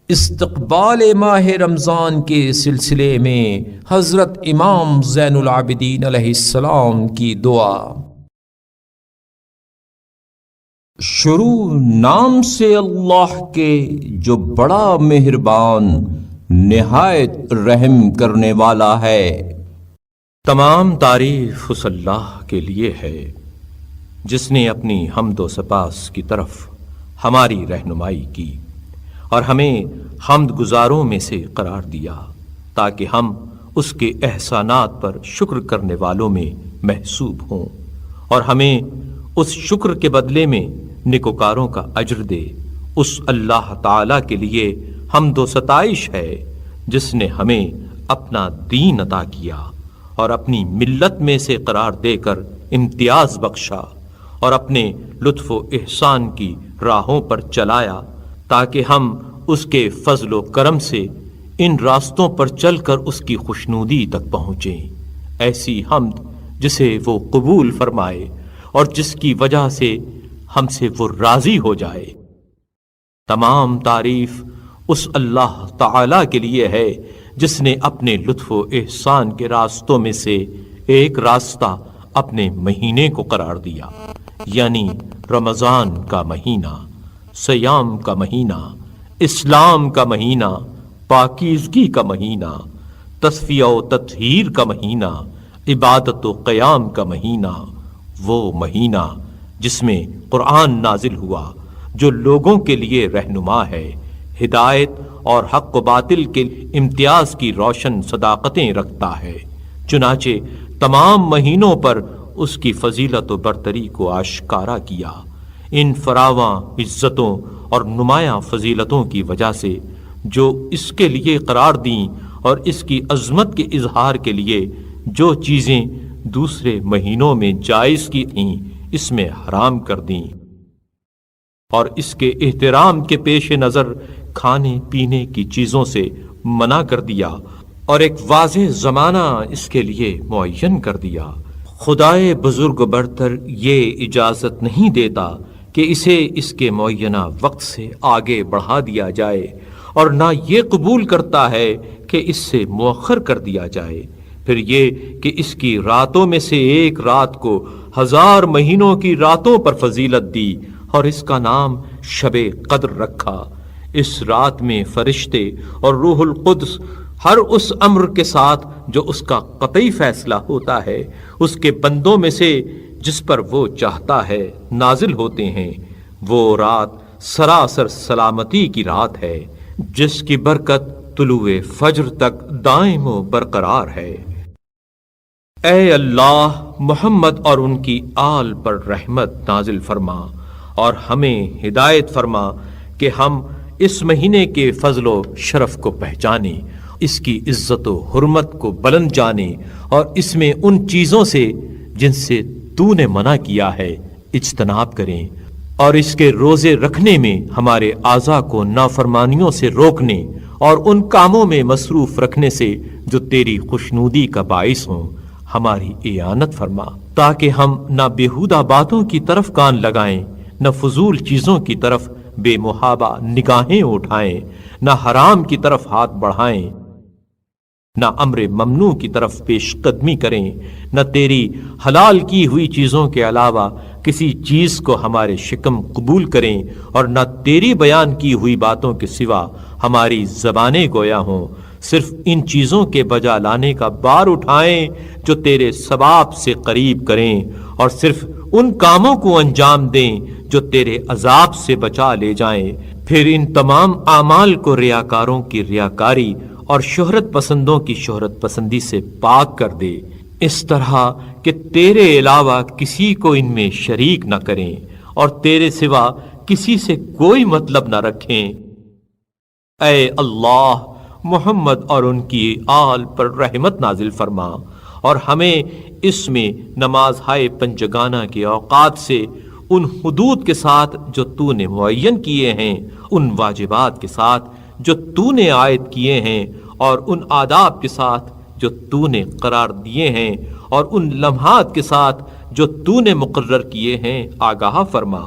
استقبال ماہ رمضان کے سلسلے میں حضرت امام زین العابدین علیہ السلام کی دعا۔ شروع نام سے اللہ کے جو بڑا مہربان نہایت رحم کرنے والا ہے۔ تمام تعریف اس اللہ کے لیے ہے جس نے اپنی حمد و سپاس کی طرف ہماری رہنمائی کی اور ہمیں حمد گزاروں میں سے قرار دیا تاکہ ہم اس کے احسانات پر شکر کرنے والوں میں محسوب ہوں اور ہمیں اس شکر کے بدلے میں نیکوکاروں کا اجر دے۔ اس اللہ تعالی کے لیے حمد و ستائش ہے جس نے ہمیں اپنا دین عطا کیا اور اپنی ملت میں سے قرار دے کر امتیاز بخشا اور اپنے لطف و احسان کی راہوں پر چلایا تاکہ ہم اس کے فضل و کرم سے ان راستوں پر چل کر اس کی خوشنودی تک پہنچیں۔ ایسی حمد جسے وہ قبول فرمائے اور جس کی وجہ سے ہم سے وہ راضی ہو جائے۔ تمام تعریف اس اللہ تعالی کے لیے ہے جس نے اپنے لطف و احسان کے راستوں میں سے ایک راستہ اپنے مہینے کو قرار دیا، یعنی رمضان کا مہینہ، صیام کا مہینہ، اسلام کا مہینہ، پاکیزگی کا مہینہ، تصفیہ و تطہیر کا مہینہ، عبادت و قیام کا مہینہ، وہ مہینہ جس میں قرآن نازل ہوا جو لوگوں کے لیے رہنما ہے، ہدایت اور حق و باطل کے امتیاز کی روشن صداقتیں رکھتا ہے۔ چنانچہ تمام مہینوں پر اس کی فضیلت و برتری کو آشکارا کیا۔ ان فراواں عزتوں اور نمایاں فضیلتوں کی وجہ سے جو اس کے لیے قرار دیں اور اس کی عظمت کے اظہار کے لیے جو چیزیں دوسرے مہینوں میں جائز کی تھیں اس میں حرام کر دیں اور اس کے احترام کے پیش نظر کھانے پینے کی چیزوں سے منع کر دیا اور ایک واضح زمانہ اس کے لیے معین کر دیا۔ خدائے بزرگ برتر یہ اجازت نہیں دیتا کہ اسے اس کے معینہ وقت سے آگے بڑھا دیا جائے اور نہ یہ قبول کرتا ہے کہ اس سے مؤخر کر دیا جائے۔ پھر یہ کہ اس کی راتوں میں سے ایک رات کو 1000 مہینوں کی راتوں پر فضیلت دی اور اس کا نام شب قدر رکھا۔ اس رات میں فرشتے اور روح القدس ہر اس امر کے ساتھ جو اس کا قطعی فیصلہ ہوتا ہے اس کے بندوں میں سے جس پر وہ چاہتا ہے نازل ہوتے ہیں۔ وہ رات سراسر سلامتی کی رات ہے جس کی برکت طلوع فجر تک دائم و برقرار ہے۔ اے اللہ، محمد اور ان کی آل پر رحمت نازل فرما اور ہمیں ہدایت فرما کہ ہم اس مہینے کے فضل و شرف کو پہچانیں، اس کی عزت و حرمت کو بلند جانیں اور اس میں ان چیزوں سے جن سے تو نے منع کیا ہے اجتناب کریں اور اس کے روزے رکھنے میں ہمارے اعضاء کو نافرمانیوں سے روکنے اور ان کاموں میں مصروف رکھنے سے جو تیری خوشنودی کا باعث ہوں ہماری اعانت فرما، تاکہ ہم نہ بیہودہ باتوں کی طرف کان لگائیں، نہ فضول چیزوں کی طرف بے محابہ نگاہیں اٹھائیں، نہ حرام کی طرف ہاتھ بڑھائیں، نہ امر ممنوع کی طرف پیش قدمی کریں، نہ تیری حلال کی ہوئی چیزوں کے علاوہ کسی چیز کو ہمارے شکم قبول کریں اور نہ تیری بیان کی ہوئی باتوں کے سوا ہماری زبانیں گویا ہوں، صرف ان چیزوں کے بجا لانے کا بار اٹھائیں جو تیرے ثواب سے قریب کریں اور صرف ان کاموں کو انجام دیں جو تیرے عذاب سے بچا لے جائیں۔ پھر ان تمام اعمال کو ریاکاروں کی ریاکاری اور شہرت پسندوں کی شہرت پسندی سے پاک کر دے، اس طرح کہ تیرے علاوہ کسی کو ان میں شریک نہ کریں اور تیرے سوا کسی سے کوئی مطلب نہ رکھیں۔ اے اللہ، محمد اور ان کی آل پر رحمت نازل فرما اور ہمیں اس میں نماز ہائے پنجگانہ کے اوقات سے ان حدود کے ساتھ جو تو نے معین کیے ہیں، ان واجبات کے ساتھ جو تو نے عائد کیے ہیں اور ان آداب کے ساتھ جو تو نے قرار دیے ہیں اور ان لمحات کے ساتھ جو تو نے مقرر کیے ہیں آگاہ فرما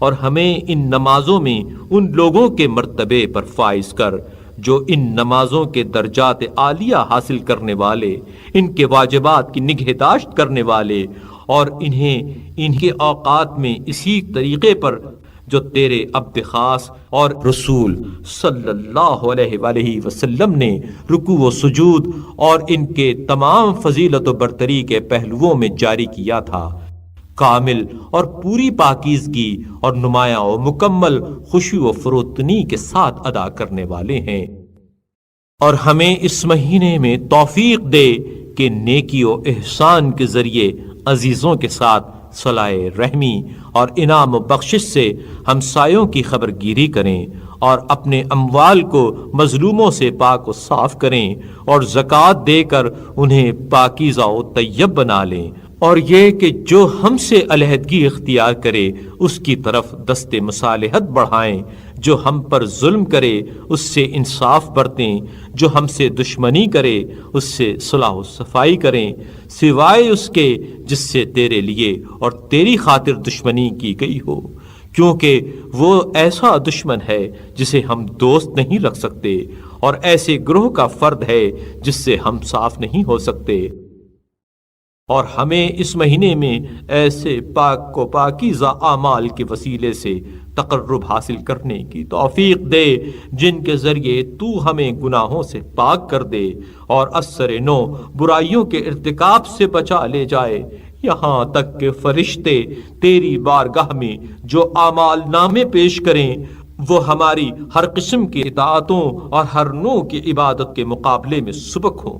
اور ہمیں ان نمازوں میں ان لوگوں کے مرتبے پر فائز کر جو ان نمازوں کے درجات عالیہ حاصل کرنے والے، ان کے واجبات کی نگہداشت کرنے والے، اور انہیں ان کے اوقات میں اسی طریقے پر جو تیرے عبد خاص اور رسول صلی اللہ علیہ وآلہ وسلم نے رکوع و سجود اور ان کے تمام فضیلت و برتری کے پہلوؤں میں جاری کیا تھا، کامل اور پوری پاکیزگی اور نمایاں و مکمل خشوع و فروتنی کے ساتھ ادا کرنے والے ہیں۔ اور ہمیں اس مہینے میں توفیق دے کہ نیکی و احسان کے ذریعے عزیزوں کے ساتھ صلہ رحمی اور انعام و بخشش سے ہمسایوں کی خبرگیری کریں، اور اپنے اموال کو مظلوموں سے پاک و صاف کریں، اور زکوٰۃ دے کر انہیں پاکیزہ و طیب بنا لیں، اور یہ کہ جو ہم سے علیحدگی اختیار کرے اس کی طرف دست مصالحت بڑھائیں، جو ہم پر ظلم کرے اس سے انصاف برتیں، جو ہم سے دشمنی کرے اس سے صلح و صفائی کریں، سوائے اس کے جس سے تیرے لیے اور تیری خاطر دشمنی کی گئی ہو، کیونکہ وہ ایسا دشمن ہے جسے ہم دوست نہیں رکھ سکتے، اور ایسے گروہ کا فرد ہے جس سے ہم صاف نہیں ہو سکتے۔ اور ہمیں اس مہینے میں ایسے پاک و پاکیزہ اعمال کے وسیلے سے تقرب حاصل کرنے کی توفیق دے جن کے ذریعے تو ہمیں گناہوں سے پاک کر دے اور اثر نو برائیوں کے ارتکاب سے بچا لے جائے، یہاں تک کہ فرشتے تیری بارگاہ میں جو اعمال نامے پیش کریں وہ ہماری ہر قسم کی اطاعتوں اور ہر نوع کی عبادت کے مقابلے میں سبک ہوں۔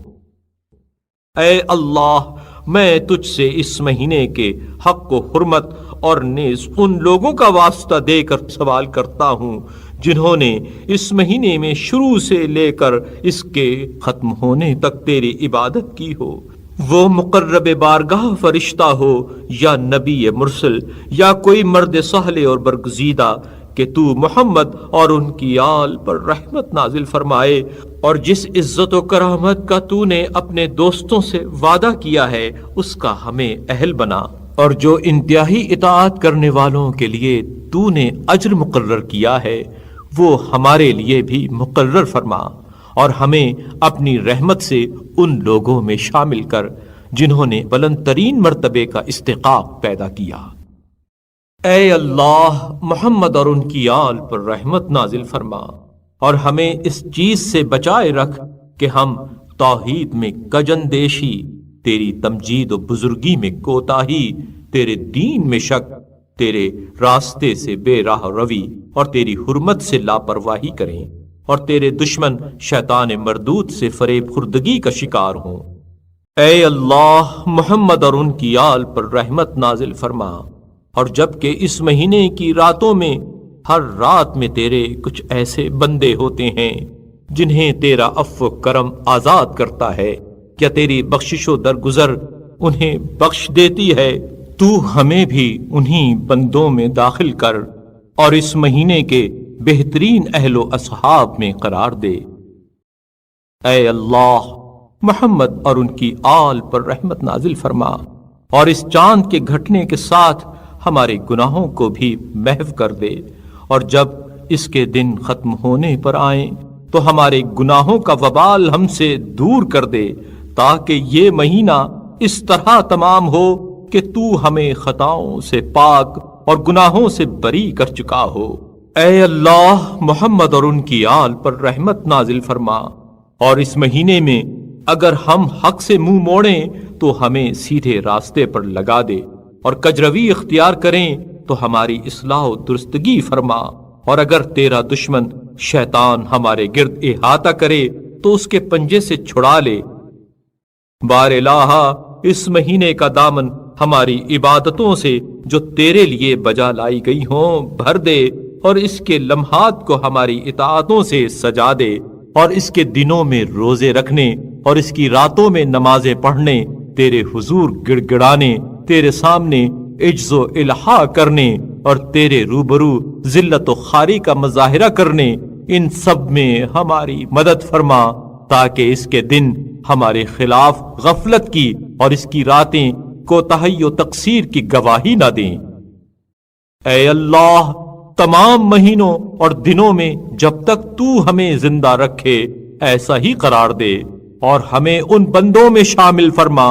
اے اللہ، میں تجھ سے اس مہینے کے حق و حرمت اور نیز ان لوگوں کا واسطہ دے کر سوال کرتا ہوں جنہوں نے اس مہینے میں شروع سے لے کر اس کے ختم ہونے تک تیری عبادت کی ہو، وہ مقرب بارگاہ فرشتہ ہو یا نبی مرسل یا کوئی مرد صالح اور برگزیدہ، کہ تو محمد اور ان کی آل پر رحمت نازل فرمائے، اور جس عزت و کرامت کا تو نے اپنے دوستوں سے وعدہ کیا ہے اس کا ہمیں اہل بنا، اور جو انتہائی اطاعت کرنے والوں کے لیے تو نے اجر مقرر کیا ہے وہ ہمارے لیے بھی مقرر فرما، اور ہمیں اپنی رحمت سے ان لوگوں میں شامل کر جنہوں نے بلند ترین مرتبے کا استحقاق پیدا کیا۔ اے اللہ، محمد اور ان کی آل پر رحمت نازل فرما، اور ہمیں اس چیز سے بچائے رکھ کہ ہم توحید میں کجندیشی، تیری تمجید و بزرگی میں کوتاہی، تیرے دین میں شک، تیرے راستے سے بے راہ روی اور تیری حرمت سے لاپرواہی کریں، اور تیرے دشمن شیطان مردود سے فریب خوردگی کا شکار ہوں۔ اے اللہ، محمد اور ان کی آل پر رحمت نازل فرما، اور جبکہ اس مہینے کی راتوں میں ہر رات میں تیرے کچھ ایسے بندے ہوتے ہیں جنہیں تیرا عفو و کرم آزاد کرتا ہے، کیا تیری بخشش و درگزر انہیں بخش دیتی ہے؟ تو ہمیں بھی انہی بندوں میں داخل کر اور اس مہینے کے بہترین اہل و اصحاب میں قرار دے۔ اے اللہ، محمد اور ان کی آل پر رحمت نازل فرما، اور اس چاند کے گھٹنے کے ساتھ ہمارے گناہوں کو بھی محو کر دے، اور جب اس کے دن ختم ہونے پر آئیں تو ہمارے گناہوں کا وبال ہم سے دور کر دے، تاکہ یہ مہینہ اس طرح تمام ہو کہ تو ہمیں خطاؤں سے پاک اور گناہوں سے بری کر چکا ہو۔ اے اللہ، محمد اور ان کی آل پر رحمت نازل فرما، اور اس مہینے میں اگر ہم حق سے منہ موڑیں تو ہمیں سیدھے راستے پر لگا دے، اور کجروی اختیار کریں تو ہماری اصلاح و درستگی فرما، اور اگر تیرا دشمن شیطان ہمارے گرد احاطہ کرے تو اس کے پنجے سے چھڑا لے۔ بار الہ، اس مہینے کا دامن ہماری عبادتوں سے جو تیرے لیے بجا لائی گئی ہوں بھر دے، اور اس کے لمحات کو ہماری اطاعتوں سے سجا دے، اور اس کے دنوں میں روزے رکھنے اور اس کی راتوں میں نمازیں پڑھنے، تیرے حضور گڑ گڑانے، تیرے سامنے عجز و الحاح کرنے اور تیرے روبرو ذلت و خواری کا مظاہرہ کرنے، ان سب میں ہماری مدد فرما، تاکہ اس کے دن ہمارے خلاف غفلت کی اور اس کی راتیں کوتاہی و تقصیر کی گواہی نہ دیں۔ اے اللہ، تمام مہینوں اور دنوں میں جب تک تو ہمیں زندہ رکھے ایسا ہی قرار دے، اور ہمیں ان بندوں میں شامل فرما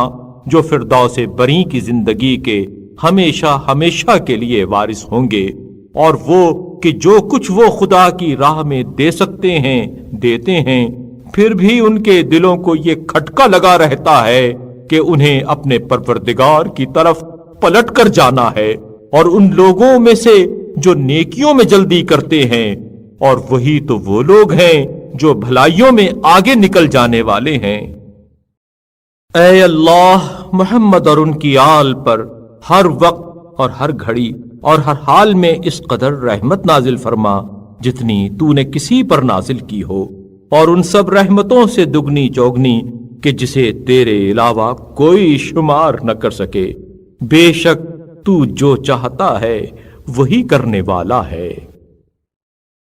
جو فردوس بری کی زندگی کے ہمیشہ ہمیشہ کے لیے وارث ہوں گے، اور وہ کہ جو کچھ وہ خدا کی راہ میں دے سکتے ہیں دیتے ہیں، پھر بھی ان کے دلوں کو یہ کھٹکا لگا رہتا ہے کہ انہیں اپنے پروردگار کی طرف پلٹ کر جانا ہے، اور ان لوگوں میں سے جو نیکیوں میں جلدی کرتے ہیں، اور وہی تو وہ لوگ ہیں جو بھلائیوں میں آگے نکل جانے والے ہیں۔ اے اللہ، محمد اور ان کی آل پر ہر وقت اور ہر گھڑی اور ہر حال میں اس قدر رحمت نازل فرما جتنی تو نے کسی پر نازل کی ہو، اور ان سب رحمتوں سے دگنی چوگنی کہ جسے تیرے علاوہ کوئی شمار نہ کر سکے۔ بے شک تو جو چاہتا ہے وہی کرنے والا ہے۔